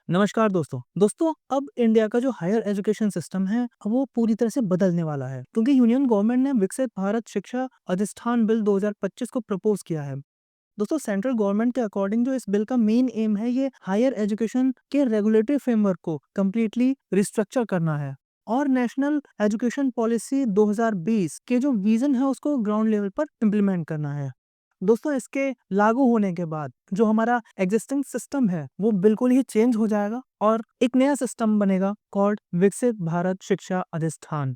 नमस्कार दोस्तों अब इंडिया का जो हायर एजुकेशन सिस्टम है वो पूरी तरह से बदलने वाला है क्योंकि यूनियन गवर्नमेंट ने विकसित भारत शिक्षा अधिष्ठान बिल 2025 को प्रपोज किया है। दोस्तों सेंट्रल गवर्नमेंट के अकॉर्डिंग जो इस बिल का मेन एम है ये हायर एजुकेशन के रेगुलेटरी फ्रेमवर्क को कम्प्लीटली रिस्ट्रक्चर करना है और नेशनल एजुकेशन पॉलिसी 2020 के जो विजन है उसको ग्राउंड लेवल पर इम्प्लीमेंट करना है। दोस्तों इसके लागू होने के बाद जो हमारा एग्जिस्टिंग सिस्टम है वो बिल्कुल ही चेंज हो जाएगा और एक नया सिस्टम बनेगा कॉल्ड विकसित भारत शिक्षा अधिष्ठान।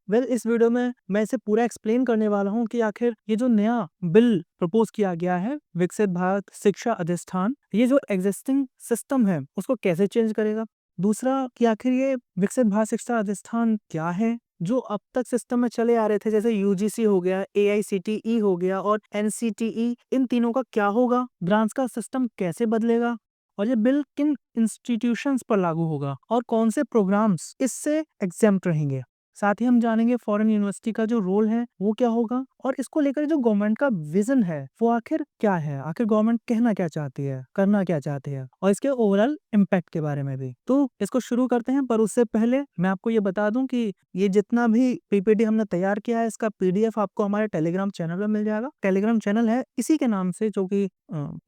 इस वीडियो में मैं इसे पूरा एक्सप्लेन करने वाला हूँ कि आखिर ये जो नया बिल प्रपोज किया गया है विकसित भारत शिक्षा अधिष्ठान ये जो एग्जिस्टिंग सिस्टम है उसको कैसे चेंज करेगा। दूसरा कि आखिर ये विकसित भारत शिक्षा अधिष्ठान क्या है, जो अब तक सिस्टम में चले आ रहे थे जैसे यूजीसी हो गया, एआईसीटीई हो गया और एनसीटीई, इन तीनों का क्या होगा, ग्रांट्स का सिस्टम कैसे बदलेगा और ये बिल किन इंस्टीट्यूशंस पर लागू होगा और कौन से प्रोग्राम्स इससे एग्जेम्प्ट रहेंगे। साथ ही हम जानेंगे फॉरेन यूनिवर्सिटी का जो रोल है वो क्या होगा और इसको लेकर जो गवर्नमेंट का विजन है वो आखिर क्या है, आखिर गवर्नमेंट कहना क्या चाहती है, करना क्या चाहती है और इसके ओवरऑल इम्पैक्ट के बारे में भी। तो इसको शुरू करते हैं, पर उससे पहले मैं आपको ये बता दूं कि ये जितना भी पीपीटी हमने तैयार किया है इसका पीडीएफ आपको हमारे टेलीग्राम चैनल में मिल जाएगा। टेलीग्राम चैनल है इसी के नाम से, जो कि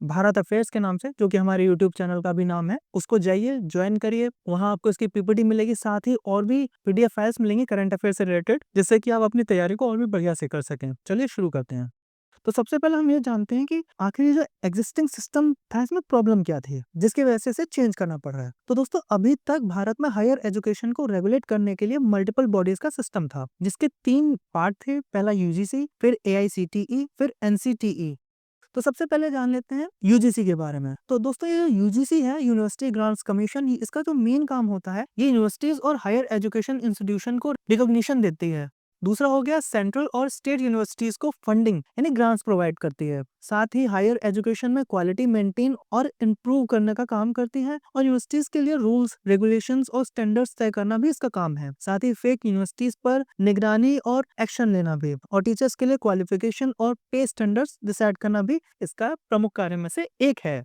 भारत अफेयर्स के नाम से, जो कि हमारे यूट्यूब चैनल का भी नाम है। उसको जाइए, ज्वाइन करिए, वहां आपको इसकी पीपीटी मिलेगी, साथ ही और भी पीडीएफ फाइल्स मिलेंगी करंट अफेयर से रिलेटेड, जिससे कि आप अपनी तैयारी को और भी बढ़िया से कर सकें। चलिए शुरू करते हैं। तो सबसे पहले हम ये जानते हैं कि आखिर ये जो एग्जिस्टिंग सिस्टम था इसमें प्रॉब्लम क्या थी जिसकी वजह से इसे चेंज करना पड़ रहा है। तो दोस्तों अभी तक भारत में हायर एजुकेशन को रेगुलेट करने के लिए मल्टीपल बॉडीज का सिस्टम था जिसके 3 पार्ट थे, पहला यूजीसी, फिर एआईसीटीई, फिर एनसीटीई। तो सबसे पहले जान लेते हैं यूजीसी के बारे में। तो दोस्तों ये यूजीसी है, यूनिवर्सिटी ग्रांट्स कमीशन, इसका जो मेन काम होता है ये यूनिवर्सिटीज और हायर एजुकेशन इंस्टीट्यूशन को रिकॉग्निशन देती है। दूसरा हो गया सेंट्रल और स्टेट यूनिवर्सिटीज को फंडिंग यानी ग्रांट्स प्रोवाइड करती है। साथ ही हायर एजुकेशन में क्वालिटी मेंटेन और इम्प्रूव करने का काम करती है और यूनिवर्सिटीज के लिए रूल्स, रेगुलेशंस और स्टैंडर्ड्स तय करना भी इसका काम है। साथ ही फेक यूनिवर्सिटीज पर निगरानी और एक्शन लेना भी, और टीचर्स के लिए क्वालिफिकेशन और पे स्टैंडर्ड्स डिसाइड करना भी इसका प्रमुख कार्य में से एक है।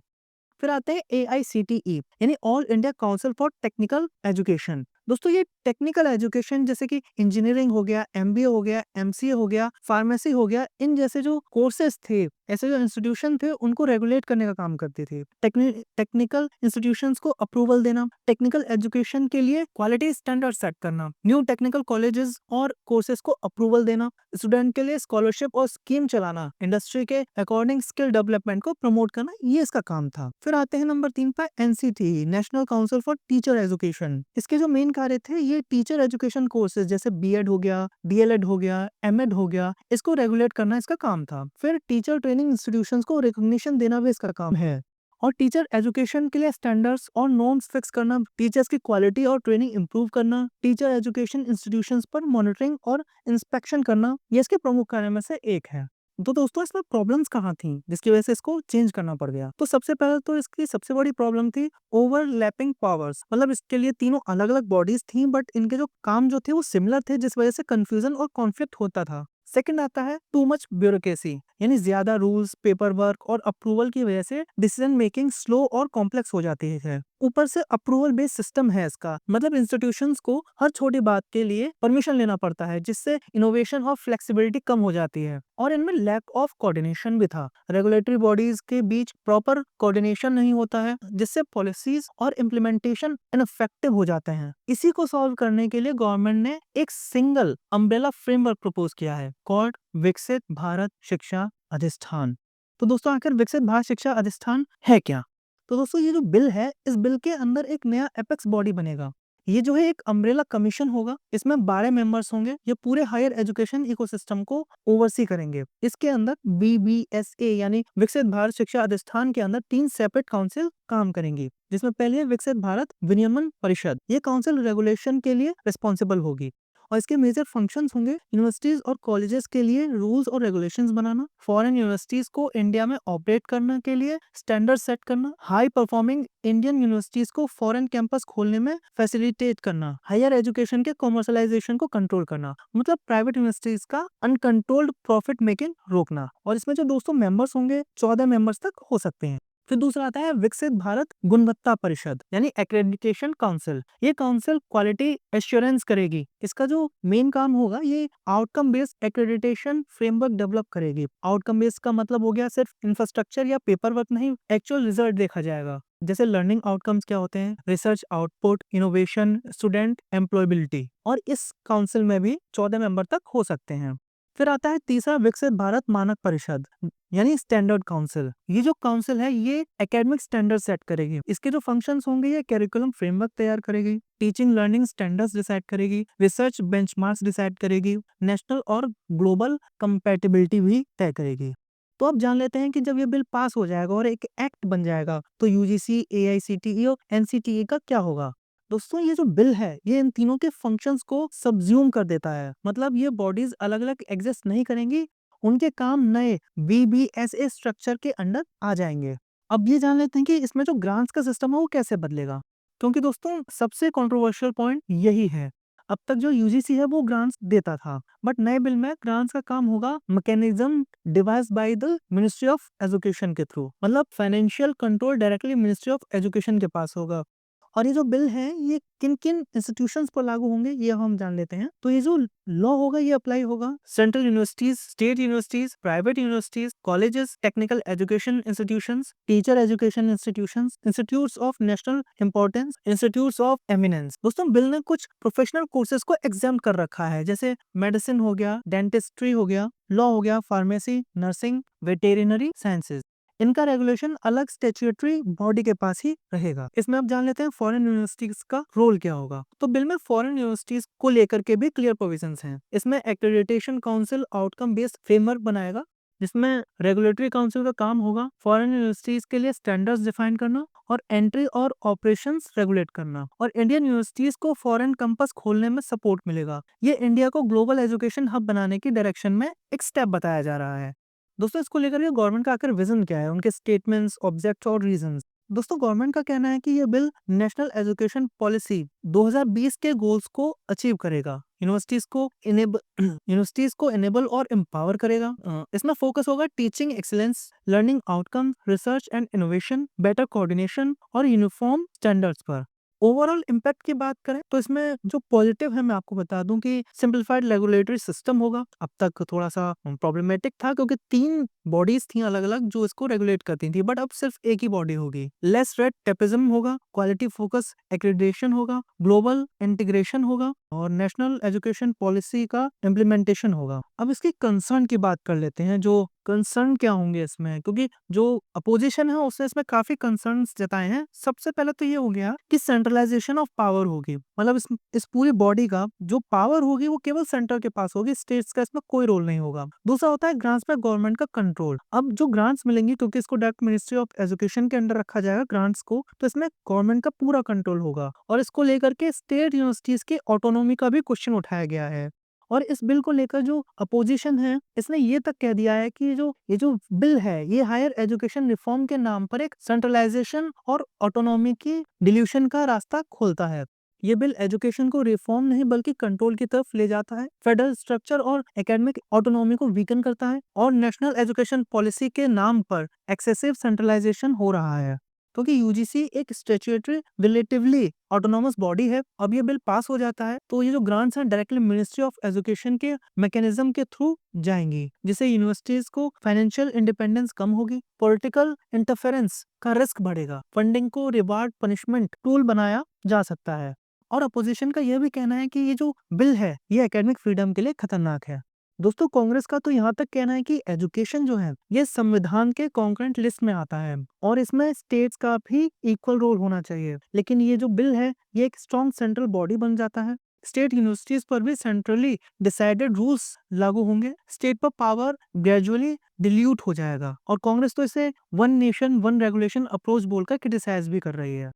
फिर आते हैं एआईसीटीई यानी all India council for technical education. दोस्तों ये टेक्निकल एजुकेशन जैसे कि इंजीनियरिंग हो गया, एमबीए हो गया, एमसीए हो गया, फार्मेसी हो गया, इन जैसे जो कोर्सेज थे, ऐसे जो इंस्टीट्यूशन थे उनको रेगुलेट करने का काम करती थी। टेक्निकल इंस्टीट्यूशंस को अप्रूवल देना, टेक्निकल एजुकेशन के लिए क्वालिटी स्टैंडर्ड सेट करना, न्यू टेक्निकल कॉलेजेस और कोर्सेज को अप्रूवल देना, स्टूडेंट के लिए स्कॉलरशिप और स्कीम चलाना, इंडस्ट्री के अकॉर्डिंग स्किल डेवलपमेंट को प्रमोट करना, ये इसका काम था। फिर आते हैं नंबर 3 पर NCT, national council for teacher education. इसके जो मेन कार्य थे ये टीचर एजुकेशन कोर्सेज जैसे बीएड हो गया, डीएलएड हो गया, एमएड हो गया, इसको रेगुलेट करना इसका काम था। फिर टीचर ट्रेनिंग इंस्टीट्यूशंस को रिकॉग्निशन देना भी इसका काम है और टीचर एजुकेशन के लिए स्टैंडर्ड्स और नॉर्म्स फिक्स करना, टीचर्स की क्वालिटी और ट्रेनिंग इंप्रूव करना, टीचर एजुकेशन इंस्टीट्यूशंस पर मॉनिटरिंग और इंस्पेक्शन करना, ये इसके प्रमुख कार्य में से एक है। तो दोस्तों इसमें प्रॉब्लम्स कहाँ थी जिसकी वजह से इसको चेंज करना पड़ गया। तो सबसे पहले तो इसकी सबसे बड़ी प्रॉब्लम थी ओवरलैपिंग पावर्स, मतलब इसके लिए तीनों अलग अलग बॉडीज थी बट इनके जो काम जो थे वो सिमिलर थे, जिस वजह से कंफ्यूजन और कॉन्फ्लिक्ट होता था। सेकंड आता है टू मच ब्यूरोक्रेसी, यानी ज्यादा रूल्स, पेपर वर्क और अप्रूवल की वजह से डिसीजन मेकिंग स्लो और कॉम्प्लेक्स हो जाती है। ऊपर से अप्रूवल बेस्ड सिस्टम है इसका, मतलब इंस्टीट्यूशंस को हर छोटी बात के लिए परमिशन लेना पड़ता है, जिससे इनोवेशन और फ्लेक्सिबिलिटी कम हो जाती है। और इनमें लैक ऑफ कोऑर्डिनेशन भी था, रेगुलेटरी बॉडीज के बीच प्रॉपर कोऑर्डिनेशन नहीं होता है, जिससे पॉलिसीज और इम्प्लीमेंटेशन इनफेक्टिव हो जाते हैं। इसी को सॉल्व करने के लिए गवर्नमेंट ने एक सिंगल अम्ब्रेला फ्रेमवर्क प्रपोज किया है कॉल्ड विकसित भारत शिक्षा अधिष्ठान। तो दोस्तों आखिर विकसित भारत शिक्षा अधिष्ठान है क्या। तो दोस्तों ये जो बिल है, इस बिल के अंदर एक नया एपेक्स बॉडी बनेगा। ये जो है एक अम्ब्रेला कमीशन होगा, इसमें 12 मेंबर्स होंगे, ये पूरे हायर एजुकेशन इकोसिस्टम को ओवरसी करेंगे। इसके अंदर बीबीएसए यानी विकसित भारत शिक्षा अधिष्ठान के अंदर 3 सेपरेट काउंसिल काम करेंगी, जिसमें पहले है विकसित भारत विनियमन परिषद। ये काउंसिल रेगुलेशन के लिए रिस्पॉन्सिबल होगी और इसके मेजर फंक्शंस होंगे यूनिवर्सिटीज और कॉलेजेस के लिए रूल्स और रेगुलेशंस बनाना, फॉरेन यूनिवर्सिटीज को इंडिया में ऑपरेट करने के लिए स्टैंडर्ड सेट करना, हाई परफॉर्मिंग इंडियन यूनिवर्सिटीज को फॉरेन कैंपस खोलने में फैसिलिटेट करना, हायर एजुकेशन के कॉमर्शलाइजेशन को कंट्रोल करना, मतलब प्राइवेट यूनिवर्सिटीज का अनकंट्रोल्ड प्रॉफिट मेकिंग रोकना। और इसमें जो दोस्तों मेंबर्स होंगे 14 मेंबर्स तक हो सकते हैं। फिर दूसरा आता है विकसित भारत गुणवत्ता परिषद यानी एक्रेडिटेशन काउंसिल। ये काउंसिल क्वालिटी एश्योरेंस करेगी। इसका जो मेन काम होगा ये outcome based accreditation framework develop करेगी। आउटकम बेस्ड का मतलब हो गया सिर्फ इंफ्रास्ट्रक्चर या पेपर वर्क नहीं, एक्चुअल रिजल्ट देखा जाएगा। जैसे लर्निंग आउटकम्स क्या होते हैं, research output, innovation, student employability. और इस काउंसिल में भी 14 मेंबर तक हो सकते हैं। फिर आता है तीसरा विकसित भारत मानक परिषद यानी स्टैंडर्ड काउंसिल। ये जो काउंसिल है ये एकेडमिक स्टैंडर्ड सेट करेगी। इसके जो फंक्शंस होंगे ये करिकुलम फ्रेमवर्क तैयार करेगी, टीचिंग लर्निंग स्टैंडर्ड्स डिसाइड करेगी, रिसर्च बेंचमार्क्स डिसाइड करेगी, नेशनल और ग्लोबल कंपैटिबिलिटी भी तय करेगी। तो अब जान लेते हैं कि जब ये बिल पास हो जाएगा और एक एक्ट बन जाएगा तो यूजीसी, एआईसीटीई और एनसीटीई का क्या होगा। दोस्तों ये जो बिल है ये इन तीनों के फंक्शंस को सब्ज्यूम कर देता है। मतलब ये बॉडीज अलग अलग एग्जिस्ट नहीं करेंगी, उनके काम नए बीबीएसए स्ट्रक्चर के अंडर आ जाएंगे। अब ये जान लेते हैं कि इसमें जो ग्रांट्स का सिस्टम है वो कैसे बदलेगा, क्योंकि दोस्तों सबसे कंट्रोवर्शियल पॉइंट यही है। अब तक जो यूजीसी है वो ग्रांट्स देता था, बट नए बिल में ग्रांट्स का काम होगा mechanism device by the ministry of education के थ्रू। मतलब financial control directly ministry of education के पास होगा। और ये जो बिल है ये किन किन इंस्टीट्यूशंस पर लागू होंगे ये हम जान लेते हैं। तो ये जो लॉ होगा ये अप्लाई होगा central universities, state universities, private universities, colleges, technical education institutions, teacher education institutions, institutes of national importance, institutes of eminence. दोस्तों बिल ने कुछ प्रोफेशनल कोर्सेज को एग्जाम कर रखा है, जैसे मेडिसिन हो गया, डेंटिस्ट्री हो गया, लॉ हो गया, फार्मेसी, नर्सिंग, वेटेरिनरी साइंसेज। इनका रेगुलेशन अलग स्टैट्यूटरी बॉडी के पास ही रहेगा। इसमें अब जान लेते हैं फॉरेन यूनिवर्सिटीज का रोल क्या होगा। तो बिल में फॉरेन यूनिवर्सिटीज को लेकर के भी क्लियर प्रोविजंस हैं। इसमें accreditation council outcome based framework बनाएगा, जिसमें रेगुलेटरी काउंसिल का काम होगा फॉरेन यूनिवर्सिटीज के लिए स्टैंडर्ड्स डिफाइन करना और एंट्री और ऑपरेशंस रेगुलेट करना। और इंडियन यूनिवर्सिटीज को फॉरेन कैंपस खोलने में सपोर्ट मिलेगा। ये इंडिया को ग्लोबल एजुकेशन हब बनाने की डायरेक्शन में एक स्टेप बताया जा रहा है। दोस्तों इसको लेकर के गवर्नमेंट का आखिर विजन क्या है, उनके स्टेटमेंट्स, ऑब्जेक्ट्स और रीजंस। दोस्तों गवर्नमेंट का कहना है कि ये बिल नेशनल एजुकेशन पॉलिसी 2020 के गोल्स को अचीव करेगा। यूनिवर्सिटीज को एनेबल और एम्पावर करेगा। इसमें फोकस होगा teaching excellence, learning outcome, research and innovation, better coordination और यूनिफॉर्म स्टैंडर्ड्स पर। ओवरऑल इम्पैक्ट की बात करें तो इसमें जो पॉजिटिव है मैं आपको बता दूं कि सिंपलीफाइड रेगुलेटरी सिस्टम होगा। अब तक थोड़ा सा प्रॉब्लमेटिक था क्योंकि 3 बॉडीज थी अलग अलग जो इसको रेगुलेट करती थी, बट अब सिर्फ एक ही बॉडी होगी। लेस रेड टेपिज्म होगा, क्वालिटी फोकस एक्रेडिटेशन होगा, ग्लोबल इंटीग्रेशन होगा और नेशनल एजुकेशन पॉलिसी का इम्प्लीमेंटेशन होगा। अब इसकी कंसर्न की बात कर लेते हैं, जो कंसर्न क्या होंगे इसमें, क्योंकि जो अपोजिशन है उसने इसमें काफी कंसर्न्स जताए हैं। सबसे पहले तो ये हो गया कि सेंट्रलाइजेशन ऑफ पावर होगी। मतलब इस पूरी बॉडी का जो पावर होगी वो केवल सेंटर के पास होगी, स्टेट्स का इसमें कोई रोल नहीं होगा। दूसरा होता है ग्रांट्स पे गवर्नमेंट का कंट्रोल। अब जो ग्रांट्स मिलेंगी, क्योंकि इसको डायरेक्ट मिनिस्ट्री ऑफ एजुकेशन के अंडर रखा जाएगा ग्रांट्स को, तो इसमें गवर्नमेंट का पूरा कंट्रोल होगा। और इसको लेकर के स्टेट यूनिवर्सिटीज के ऑटोनॉमी का भी क्वेश्चन उठाया गया है। और इस बिल को लेकर जो अपोजिशन है इसने ये तक कह दिया है कि ये जो बिल है ये हायर एजुकेशन रिफॉर्म के नाम पर एक सेंट्रलाइजेशन और ऑटोनॉमी की डिल्यूशन का रास्ता खोलता है। ये बिल एजुकेशन को रिफॉर्म नहीं बल्कि कंट्रोल की तरफ ले जाता है, फेडरल स्ट्रक्चर और एकेडमिक ऑटोनॉमी को वीकन करता है और नेशनल एजुकेशन पॉलिसी के नाम पर एक्सेसिव सेंट्रलाइजेशन हो रहा है। क्योंकि यूजीसी एक स्टैट्यूटरी रिलेटिवली ऑटोनॉमस बॉडी है। अब ये बिल पास हो जाता है तो ये जो ग्रांट्स हैं डायरेक्टली मिनिस्ट्री ऑफ एजुकेशन के मैकेनिज्म के थ्रू जाएंगी, जिससे यूनिवर्सिटीज को फाइनेंशियल इंडिपेंडेंस कम होगी, पॉलिटिकल इंटरफेरेंस का रिस्क बढ़ेगा, फंडिंग को रिवार्ड पनिशमेंट टूल बनाया जा सकता है। और अपोजिशन का यह भी कहना है कि ये जो बिल है ये एकेडमिक फ्रीडम के लिए खतरनाक है। दोस्तों कांग्रेस का तो यहाँ तक कहना है कि एजुकेशन जो है ये संविधान के कॉन्करेंट लिस्ट में आता है और इसमें स्टेट्स का भी इक्वल रोल होना चाहिए। लेकिन ये जो बिल है ये एक स्ट्रॉन्ग सेंट्रल बॉडी बन जाता है। स्टेट यूनिवर्सिटीज पर भी सेंट्रली डिसाइडेड रूल्स लागू होंगे। स्टेट पर पावर ग्रेजुअली डिल्यूट हो जाएगा और कांग्रेस तो इसे one nation one regulation approach बोलकर क्रिटिसाइज भी कर रही है।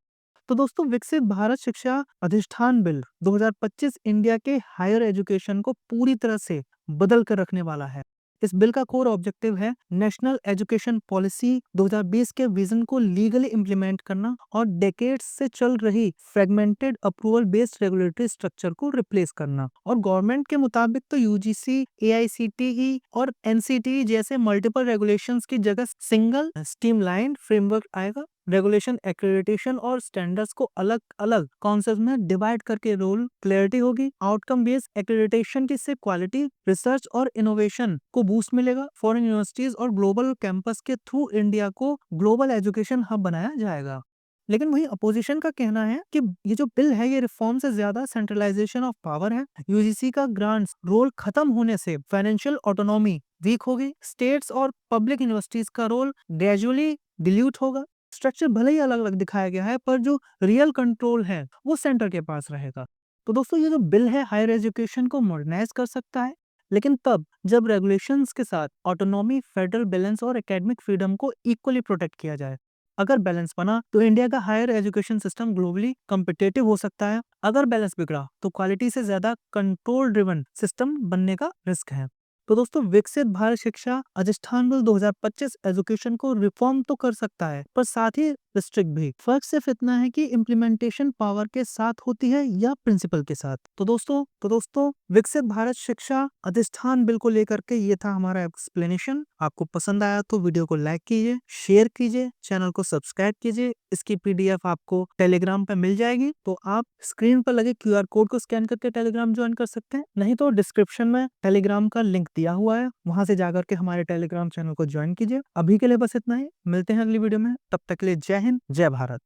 तो दोस्तों विकसित भारत शिक्षा अधिष्ठान बिल 2025 इंडिया के हायर एजुकेशन को पूरी तरह से बदल कर रखने वाला है। इस बिल का कोर ऑब्जेक्टिव है नेशनल एजुकेशन पॉलिसी 2020 के विजन को लीगली इम्प्लीमेंट करना और डेकेड्स से चल रही fragmented approval based regulatory structure को रिप्लेस करना। और गवर्नमेंट के मुताबिक तो यूजीसी, एआईसीटीई और एनसीटीई जैसे मल्टीपल रेगुलेशंस की जगह सिंगल स्ट्रीमलाइन फ्रेमवर्क आएगा। रेगुलेशन, एक्रेडिटेशन और स्टैंडर्ड्स को अलग अलग कॉन्सेप्ट में डिवाइड करके रोल क्लैरिटी होगी। आउटकम बेस्ड एक्रेडिटेशन की से क्वालिटी, रिसर्च और इनोवेशन को बूस्ट मिलेगा। फॉरेन यूनिवर्सिटीज और ग्लोबल कैंपस के थ्रू इंडिया को ग्लोबल एजुकेशन हब बनाया जाएगा। लेकिन वही अपोजिशन का कहना है कि ये जो बिल है ये रिफॉर्म से ज्यादा सेंट्रलाइजेशन ऑफ पावर है। यूजीसी का ग्रांट्स रोल खत्म होने से फाइनेंशियल ऑटोनॉमी वीक होगी। स्टेट्स और पब्लिक यूनिवर्सिटीज का रोल ग्रेजुअली डिल्यूट होगा। स्ट्रक्चर भले ही अलग अलग दिखाया गया है पर जो रियल कंट्रोल है वो सेंटर के पास रहेगा। तो दोस्तों ये जो बिल है हायर एजुकेशन को मॉडर्नाइज कर सकता है, लेकिन तब जब रेगुलेशंस के साथ ऑटोनॉमी, फेडरल बैलेंस और एकेडमिक फ्रीडम को इक्वली प्रोटेक्ट किया जाए। अगर बैलेंस बना तो इंडिया का higher education system globally competitive हो सकता है। अगर बैलेंस बिगड़ा तो क्वालिटी से ज्यादा कंट्रोल ड्रिवन सिस्टम बनने का रिस्क है। तो दोस्तों विकसित भारत शिक्षा अधिष्ठान बिल 2025 एजुकेशन को रिफॉर्म तो कर सकता है पर साथ ही रिस्ट्रिक्ट भी। फर्क सिर्फ इतना है कि इम्प्लीमेंटेशन पावर के साथ होती है या प्रिंसिपल के साथ। तो दोस्तों विकसित भारत शिक्षा अधिष्ठान बिल को लेकर के ये था हमारा एक्सप्लेनेशन। आपको पसंद आया तो वीडियो को लाइक कीजिए, शेयर कीजिए, चैनल को सब्सक्राइब कीजिए। इसकी पीडीएफ आपको टेलीग्राम पे मिल जाएगी, तो आप स्क्रीन पर लगे क्यूआर कोड को स्कैन करके टेलीग्राम ज्वाइन कर सकते हैं, नहीं तो डिस्क्रिप्शन में टेलीग्राम का लिंक दिया हुआ है, वहां से जाकर के हमारे टेलीग्राम चैनल को ज्वाइन कीजिए। अभी के लिए बस इतना ही, मिलते हैं अगली वीडियो में, तब तक के लिए जय हिंद, जय भारत।